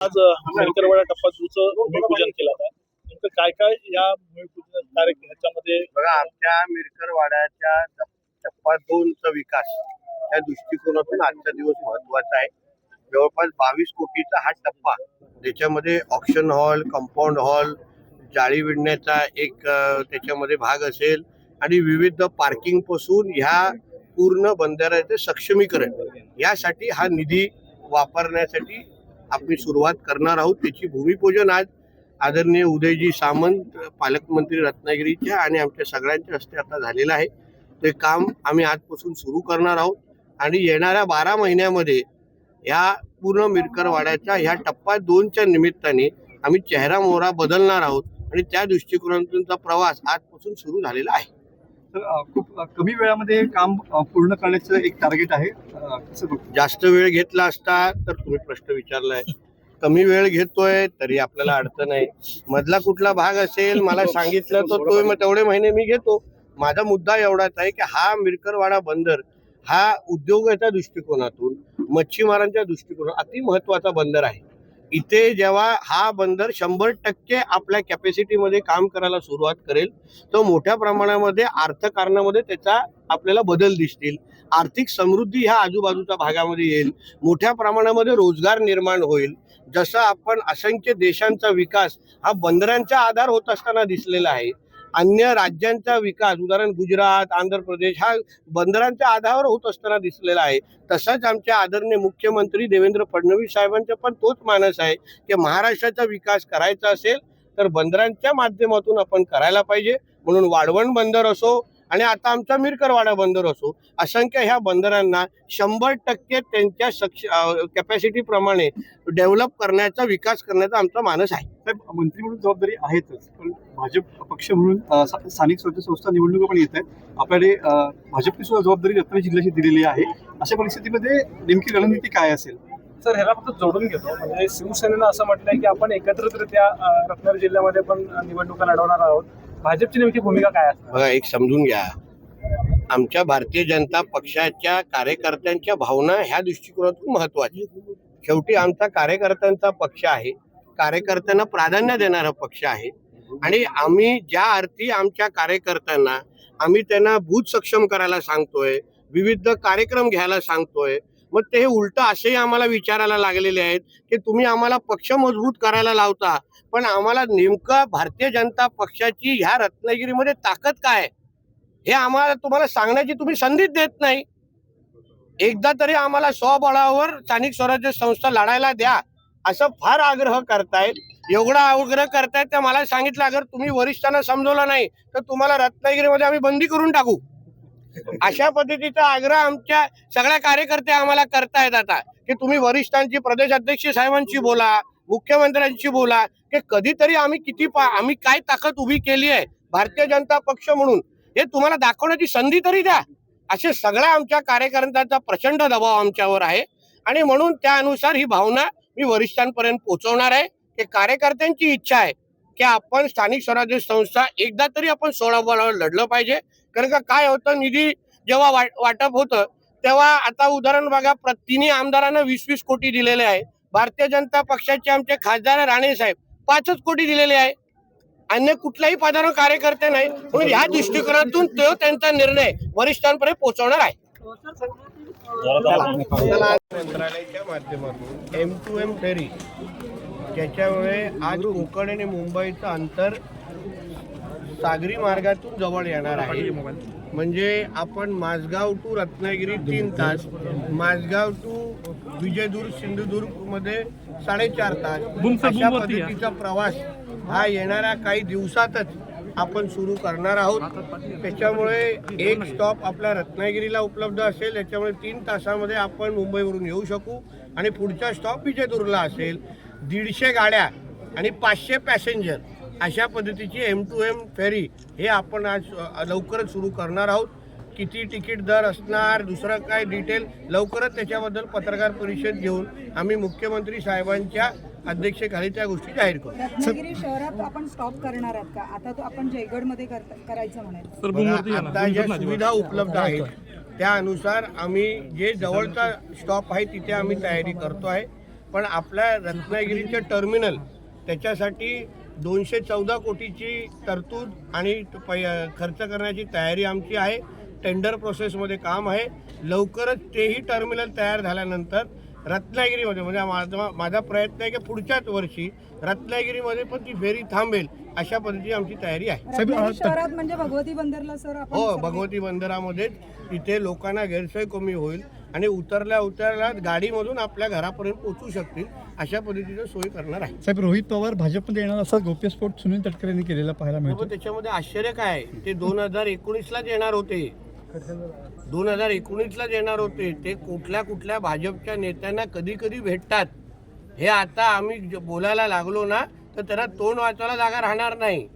आज मेलकरवाडा टप्पा 2चं भूमिपूजन केलं होतं. नेमकं काय काय या भूमिपूजन ह्याच्यामध्ये बघा, आमच्या मेलकरवाड्याच्या टप्पा 2चा विकास या दृष्टिकोनातून आजचा दिवस महत्वाचा आहे. जवळपास 22 कोटीचा हा टप्पा, ज्याच्यामध्ये ऑक्शन हॉल, कंपाऊंड हॉल, जाळी विणण्याचा एक त्याच्यामध्ये भाग असेल आणि विविध पार्किंग पासून ह्या पूर्ण बंदराचे सक्षमीकरण यासाठी हा निधी वापरण्यासाठी आपण सुरुवात करणार आहोत. त्याची भूमिपूजन आज आदरणीय उदयजी सामंत पालकमंत्री रत्नागिरीच्या आणि आमच्या सगळ्यांच्या हस्ते आता झालेलं आहे. ते काम आम्ही आजपासून सुरू करणार आहोत आणि येणाऱ्या 12 महिन्यामध्ये या पूर्ण मेलकरवाड्याच्या ह्या टप्पा 2च्या निमित्ताने आम्ही चेहरा मोहरा बदलणार आहोत आणि त्या दृष्टिकोनातूनचा प्रवास आजपासून सुरू झालेला आहे. तर खूप कमी वेळामध्ये काम पूर्ण करण्याचं एक टार्गेट आहे. जास्त वेळ घेतला असता तर तुम्ही प्रश्न विचारलाय. कमी वेळ घेतोय तरी आपल्याला अडचण आहे. मधला कुठला भाग असेल मला सांगितलं तर तो मग तेवढे महिने मी घेतो. माझा मुद्दा एवढाच आहे की हा मेलकरवाडा बंदर हा उद्योगाच्या दृष्टिकोनातून, मच्छीमारांच्या दृष्टिकोनातून अति महत्वाचा बंदर आहे. इथे जेव्हा हा बंदर 100% आपल्या कॅपॅसिटीमध्ये काम करायला सुरुवात करेल तर मोठ्या प्रमाणामध्ये अर्थकारणामध्ये त्याचा आपल्याला बदल दिसतील. आर्थिक समृद्धी ह्या आजूबाजूच्या भागामध्ये येईल. मोठ्या प्रमाणामध्ये रोजगार निर्माण होईल. जसं आपण असंख्य देशांचा विकास हा बंदरांचा आधार होत असताना दिसलेला आहे. अन्य राज्यांचा विकास, उदाहरण गुजरात, आंध्र प्रदेश, हा बंदरांच्या आधारावर होत असताना दिसलेला आहे. तसंच आमच्या आदरणीय मुख्यमंत्री देवेंद्र फडणवीस साहेबांचा पण तोच मानस आहे की महाराष्ट्राचा विकास करायचा असेल तर बंदरांच्या माध्यमातून आपण करायला पाहिजे. म्हणून वाढवण बंदर असो आणि आता आमचा मेलकरवाडा बंदर असो, असंख्य ह्या बंदरांना 100% त्यांच्या कॅपॅसिटी प्रमाणे डेव्हलप करण्याचा, विकास करण्याचा आमचा मानस आहे. मंत्री म्हणून जबाबदारी आहेतच, पण भाजप पक्ष म्हणून स्थानिक स्वराज्य संस्था निवडणुका पण येत आहेत. आपल्याकडे भाजपने सुद्धा जबाबदारी रत्नागिरी जिल्ह्याची दिलेली आहे. अशा परिस्थितीमध्ये नेमकी रणनीती काय असेल? सर, ह्याला फक्त जोडून घेतो. म्हणजे शिवसेनेनं असं म्हटलंय की आपण एकत्रितरित्या रत्नागिरी जिल्ह्यामध्ये पण निवडणुका लढवणार आहोत. भाजपची नेमकी भूमिका काय असणार? बघा, एक समजून घ्या, आमच्या भारतीय जनता पक्षाच्या कार्यकर्त्यांच्या भावना ह्या दृष्टिकोनातून महत्वाच्या. शेवटी आमचा कार्यकर्त्यांचा पक्ष आहे, कार्यकर्त्यांना प्राधान्य देणारा पक्ष आहे आणि आम्ही ज्या अर्थी आमच्या कार्यकर्त्यांना आम्ही त्यांना बूथ सक्षम करायला सांगतोय, विविध कार्यक्रम घ्यायला सांगतोय, मग ते उलट असेही आम्हाला विचारायला लागलेले आहेत की तुम्ही आम्हाला पक्ष मजबूत करायला लावता, पण आम्हाला नेमकं भारतीय जनता पक्षाची ह्या रत्नागिरीमध्ये ताकद काय हे आम्हाला तुम्हाला सांगण्याची तुम्ही संधीच देत नाही. एकदा तरी आम्हाला स्वबळावर स्थानिक स्वराज्य संस्था लढायला द्या असं फार आग्रह करतायत. एवढा आग्रह करतायत तर मला सांगितलं, अगर तुम्ही वरिष्ठांना समजवलं नाही तर तुम्हाला रत्नागिरीमध्ये आम्ही बंदी करून टाकू. अशा पद्धतीचा आग्रह आमच्या सगळ्या कार्यकर्ते आम्हाला करतायत आता की तुम्ही वरिष्ठांची, प्रदेश अध्यक्ष साहेबांशी बोला, मुख्यमंत्र्यांशी बोला की कधीतरी आम्ही काय ताकद उभी केली आहे भारतीय जनता पक्ष म्हणून हे तुम्हाला दाखवण्याची संधी तरी द्या. असे सगळ्या आमच्या कार्यकर्त्यांचा प्रचंड दबाव आमच्यावर आहे आणि म्हणून त्यानुसार ही भावना मी वरिष्ठांपर्यंत पोहोचवणार आहे की कार्यकर्त्यांची इच्छा आहे की आपण स्थानिक स्वराज्य संस्था एकदा तरी आपण स्वबळावर लढलं पाहिजे. कारण का काय होतं, निधी जेव्हा वाटप होतं तेव्हा आता उदाहरण बघा, तिन्ही आमदारांना 20-20 कोटी दिलेले आहे. भारतीय जनता पक्षाचे आमचे खासदार राणे साहेब 5च कोटी दिलेले आहे. अन्य कुठलाही पदार्थ कार्यकर्ते नाही. म्हणून ह्या दृष्टिकोनातून तो त्यांचा निर्णय वरिष्ठांपर्यंत पोहोचवणार आहे. मंत्रालयाच्या माध्यमातून M2M फेरी, ज्याच्यामुळे आज कोकण आणि मुंबईचं अंतर सागरी मार्गातून जवळ येणार आहे. म्हणजे आपण माझगाव टू रत्नागिरी 3 तास, माझगाव टू विजयदुर्ग सिंधुदुर्ग मध्ये 4.5 तास अशा पद्धतीचा प्रवास हा येणाऱ्या काही दिवसातच आपण सुरू करणार आहोत. त्याच्यामुळे एक स्टॉप आपल्या रत्नागिरीला उपलब्ध असेल. याच्यामुळे 3 तासामध्ये आपण मुंबईवरून येऊ शकू आणि पुढचा स्टॉप विजयदुर्गला असेल. 150 गाड्या आणि 500 पॅसेंजर अशा पद्धतीची M2M फेरी हे आपण आज लवकरच सुरू करणार आहोत. किती तिकीट दर असणार, दुसरं काय डिटेल लवकरच त्याच्याबद्दल पत्रकार परिषद घेऊन आम्ही मुख्यमंत्री साहेबांच्या अध्यक्षतेखाली त्या गोष्टी जाहीर करू. रत्नागिरी शहरात आपण स्टॉप करणार आहात का? आता तो आपण जयगडमध्ये करायचं म्हणायचं. आता ज्या सुविधा उपलब्ध आहेत त्यानुसार आम्ही जे जवळचा स्टॉप आहे तिथे आम्ही तयारी करतो आहे. पण आपल्या रत्नागिरीचे टर्मिनल त्याच्यासाठी 214 कोटीची तरतूद आणि खर्च करण्याची तयारी आमची आहे. टेंडर प्रोसेसमध्ये काम आहे. लवकरच तेही टर्मिनल तयार झाल्यानंतर रत्नागिरीमध्ये म्हणजे माझा प्रयत्न आहे की पुढच्याच वर्षी रत्नागिरीमध्ये पण ती फेरी थांबेल अशा पद्धतीची आमची तयारी आहे. रत्नागिरी शहरात म्हणजे भगवती बंदरला सर आपण हो, सर्व- भगवती बंदरामध्ये तिथे लोकांना गैरसोय कमी होईल आणि उतरल्या गाडीमधून आपल्या घरापर्यंत पोहोचू शकतील अशा पद्धतीचं सोय करणार आहे. साहेब, रोहित पवार भाजपमध्ये येणार असा गोप्यस्फोट सुनील तटकरे यांनी केलेला पाहायला मिळतो. पण त्याच्यामध्ये आश्चर्य काय आहे? ते 2019लाच येणार होते. 2019लाच येणार होते. ते कुठल्या भाजपच्या नेत्यांना कधी कधी भेटतात हे आता आम्ही बोलायला लागलो ना तर त्यांना तोंड वाचायला जागा राहणार नाही.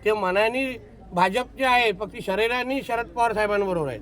ते मनाने भाजपचे आहे, फक्त शरीराने शरद पवार साहेबांबरोबर आहेत.